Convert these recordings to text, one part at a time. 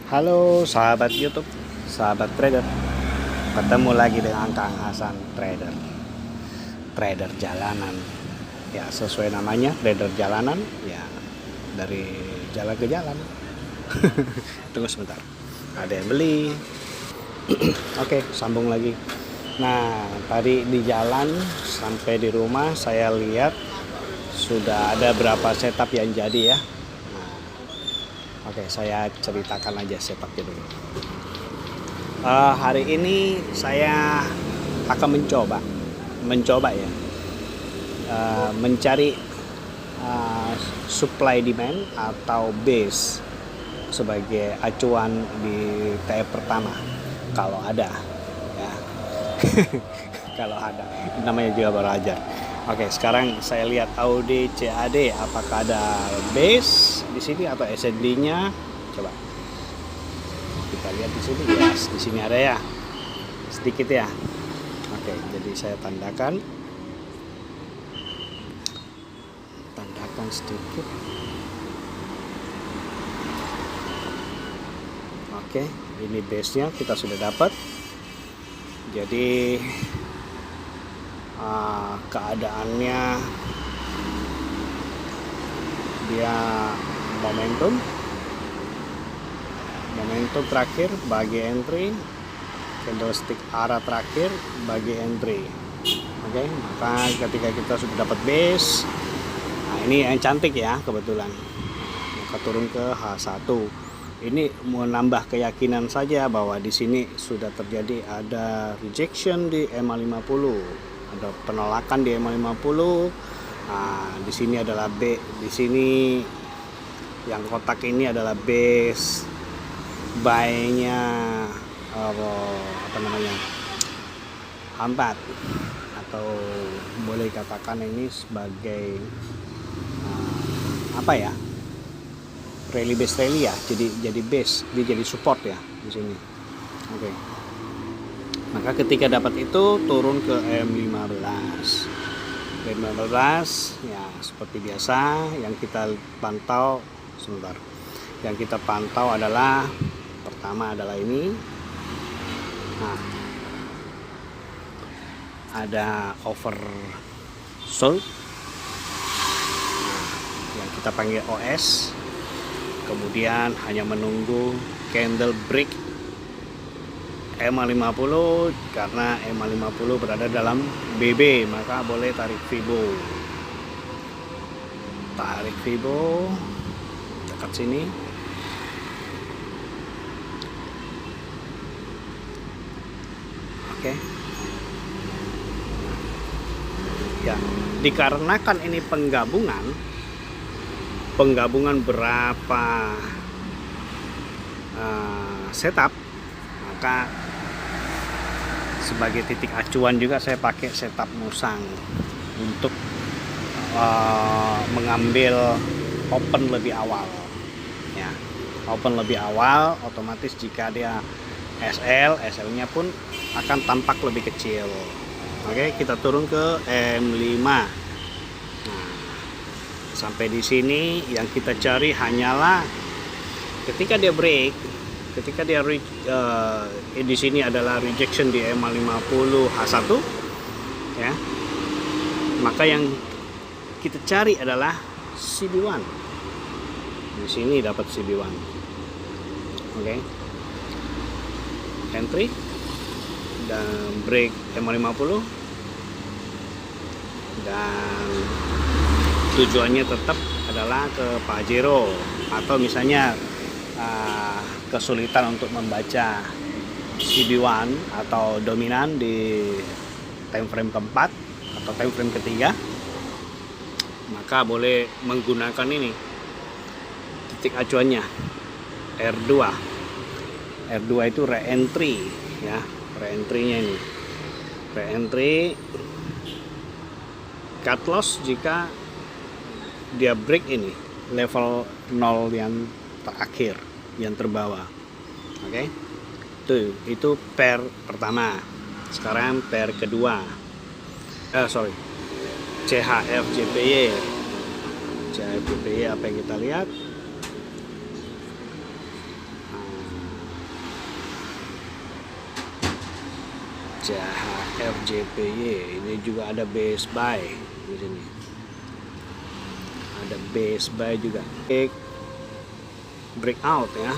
Halo sahabat YouTube, sahabat trader. Ketemu lagi dengan Kang Hasan Trader. Trader jalanan. Ya, sesuai namanya, trader jalanan. Ya, dari jalan ke jalan. Tunggu sebentar. Ada yang beli. Oke, sambung lagi. Nah, tadi di jalan sampai di rumah saya lihat sudah ada berapa setup yang jadi ya. Oke, saya ceritakan aja setupnya dulu. Hari ini saya akan mencoba ya, mencari supply demand atau base sebagai acuan di TF pertama kalau ada ya. Kalau ada, namanya juga belajar. Oke, sekarang saya lihat Audi CAD apakah ada base di sini atau SND-nya. Coba kita lihat di sini. Yes, di sini ada ya. Sedikit ya. Oke, jadi saya tandakan sedikit. Oke, ini base-nya kita sudah dapat. Jadi keadaannya dia momentum terakhir bagi entry, candlestick arah terakhir bagi entry. Oke, maka ketika kita sudah dapat base, nah ini yang cantik ya kebetulan, maka turun ke H1. Ini mau nambah keyakinan saja bahwa di sini sudah terjadi ada rejection di EMA50, ada penolakan di EMA50. Nah, di sini adalah B, di sini yang kotak ini adalah base buy-nya apa namanya? H4, atau boleh katakan ini sebagai apa ya? Rally base rally ya, jadi base, dia jadi support ya di sini. Oke. Maka ketika dapat itu turun ke M15. M15 ya seperti biasa yang kita pantau sebentar. Yang kita pantau adalah pertama adalah ini. Nah, ada oversold. Nah, yang kita panggil OS. Kemudian hanya menunggu candle break EMA50, karena EMA50 berada dalam BB, maka boleh tarik Fibo. Tarik Fibo dekat sini. Oke. Ya, dikarenakan ini penggabungan berapa setup, maka sebagai titik acuan juga saya pakai setup musang untuk mengambil open lebih awal ya. Open lebih awal otomatis jika dia SL nya pun akan tampak lebih kecil. Oke, kita turun ke M5. Sampai di sini yang kita cari hanyalah ketika dia break, ketika dia di sini adalah rejection di EMA50 H1 ya. Maka yang kita cari adalah CB1. Di sini dapat CB1. Oke. Entry dan break EMA50 dan tujuannya tetap adalah ke Pajero, atau misalnya kesulitan untuk membaca CB1 atau dominan di time frame keempat atau time frame ketiga, maka boleh menggunakan ini titik acuannya R2. R2 itu re-entry ya, re-entry-nya ini. Re-entry cut loss jika dia break ini level 0 yang terakhir, yang terbawah. Oke. Itu pair pertama. Sekarang pair kedua. CHF JPY. CHF JPY apa yang kita lihat? CHRJPY. Ini juga ada base buy di sini. Ada base buy juga. Breakout ya.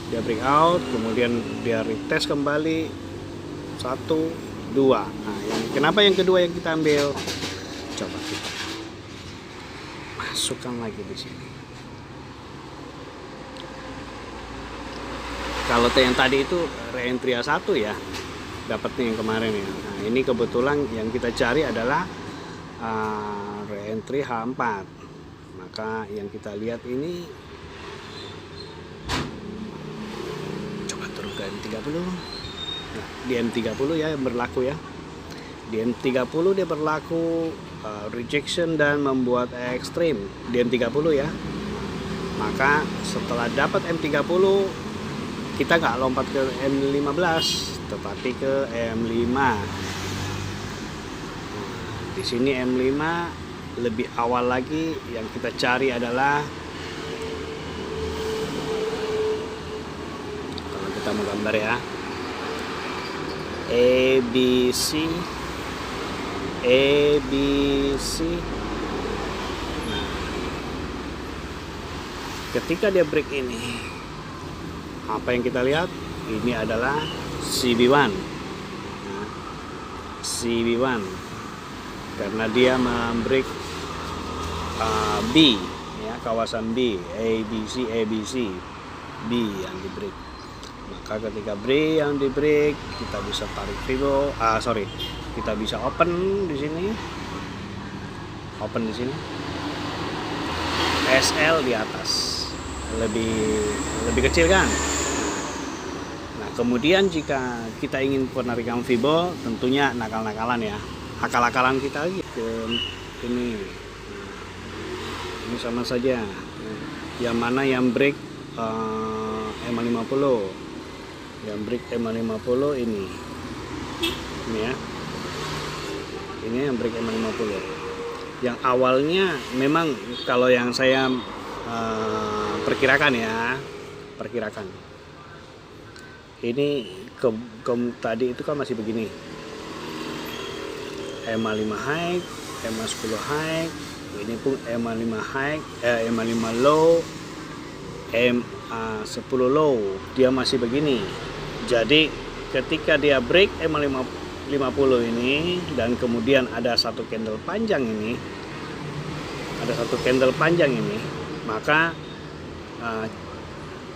Dia breakout, kemudian dia retest kembali 1, 2. Nah, kenapa yang kedua yang kita ambil? Coba kita masukkan lagi di sini. Kalau yang tadi itu reentry A1 ya, dapatnya yang kemarin ya. Nah, ini kebetulan yang kita cari adalah reentry H4. Maka yang kita lihat ini coba turun ke M30. Nah, di M30 ya yang berlaku ya. Di M30 dia berlaku rejection dan membuat ekstrim di M30 ya. Maka setelah dapat M30 kita nggak lompat ke M15 tetapi ke M5. Di sini M5 lebih awal lagi, yang kita cari adalah kalau kita mau gambar ya, ABC. Nah, ketika dia break ini, apa yang kita lihat? Ini adalah CB1. Nah, CB1 karena dia membreak B ya, kawasan B, ABC, B yang di break. Maka ketika B yang di break, kita bisa tarik Fibo, kita bisa open di sini. Open di sini. SL di atas. Lebih kecil kan? Nah, kemudian jika kita ingin penarikan Fibo, tentunya nakal-nakalan ya. Akal-akalan kita lagi ke ini. Ini sama saja. Yang mana yang break M50. Yang break M50 ini. Ini ya. Ini yang break M50. Yang awalnya memang kalau yang saya perkirakan ini tadi itu kan masih begini, M5 high, M10 high, ini pun M5 high, M5 low, M10 low, dia masih begini. Jadi ketika dia break M50 ini dan kemudian ada satu candle panjang ini, maka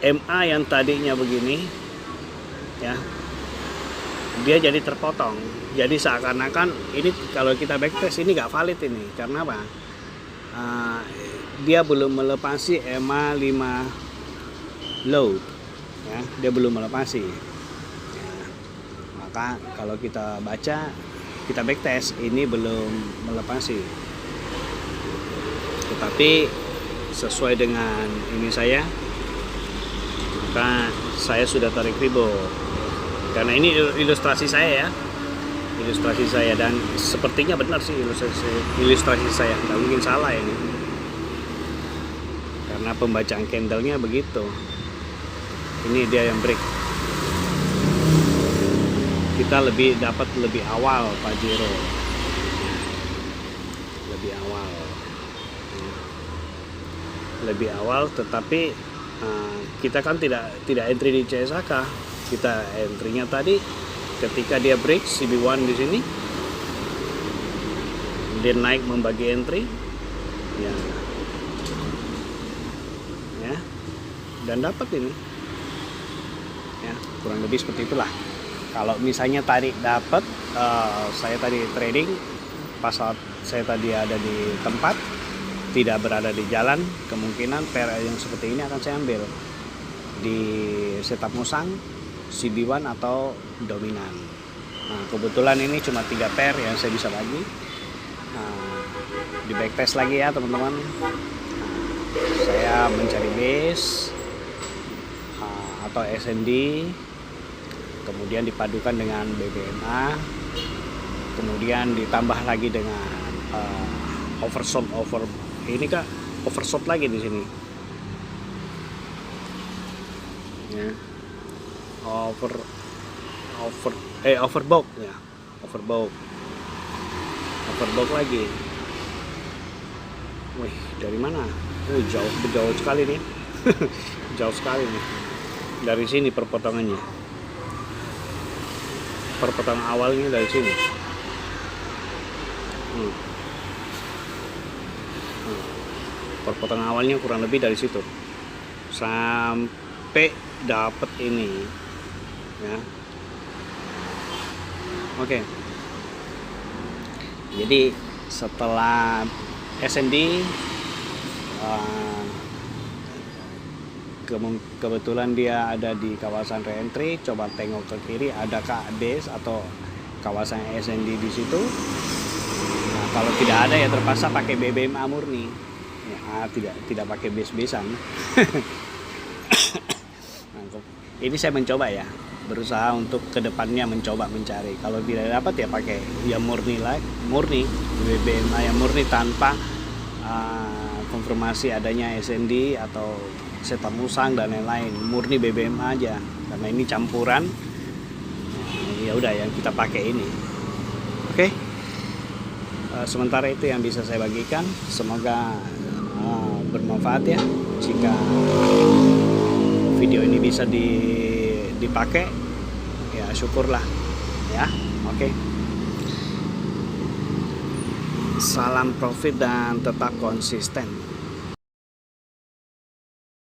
MA yang tadinya begini ya, dia jadi terpotong. Jadi seakan-akan ini kalau kita backtest ini nggak valid ini. Karena apa? Dia belum melepasi MA5 low ya, dia belum melepasi ya. Maka kalau kita baca, kita backtest, ini belum melepasi. Tetapi sesuai dengan ini maka saya sudah tarik Fibo. Karena ini ilustrasi saya ya. Ilustrasi saya, dan sepertinya benar sih ilustrasi saya. Nggak mungkin salah ini. Karena pembacaan candlenya begitu. Ini dia yang break. Kita dapat lebih awal Pajero. Lebih awal, tetapi kita kan tidak entry di CSHK. Kita entry-nya tadi ketika dia break CB1 di sini, dia naik membagi entry ya, dan dapat ini ya, kurang lebih seperti itulah. Kalau misalnya tadi dapat, saya tadi trading pas saat saya tadi ada di tempat, tidak berada di jalan, kemungkinan pair yang seperti ini akan saya ambil di setup musang, CB1 atau dominan. Nah, kebetulan ini cuma 3 pair yang saya bisa bagi. Di backtest lagi ya teman-teman. Saya mencari base atau SND, kemudian dipadukan dengan BBMA, kemudian ditambah lagi dengan oversold ini kak, oversold lagi di sini ya, overbought ya, overbook lagi. Wih, dari mana? Jauh sekali nih. Jauh sekali nih. Dari sini perpotongannya. Perpotongan awalnya dari sini. Perpotongan awalnya kurang lebih dari situ sampai dapat ini, ya. Oke. Jadi setelah SND, kebetulan dia ada di kawasan reentry, coba tengok ke kiri ada base atau kawasan SND di situ. Nah, kalau tidak ada ya terpaksa pakai BBMA murni, ya, tidak pakai base-basean. Ini saya mencoba ya, berusaha untuk kedepannya mencoba mencari. Kalau tidak dapat ya pakai ya murni BBMA yang murni tanpa konfirmasi adanya SND atau setup musang dan lain-lain, murni BBMA aja karena ini campuran. Ya udah yang kita pakai ini. Oke. Sementara itu yang bisa saya bagikan, semoga bermanfaat ya. Jika video ini bisa dipakai ya syukurlah ya. Oke. Salam profit dan tetap konsisten.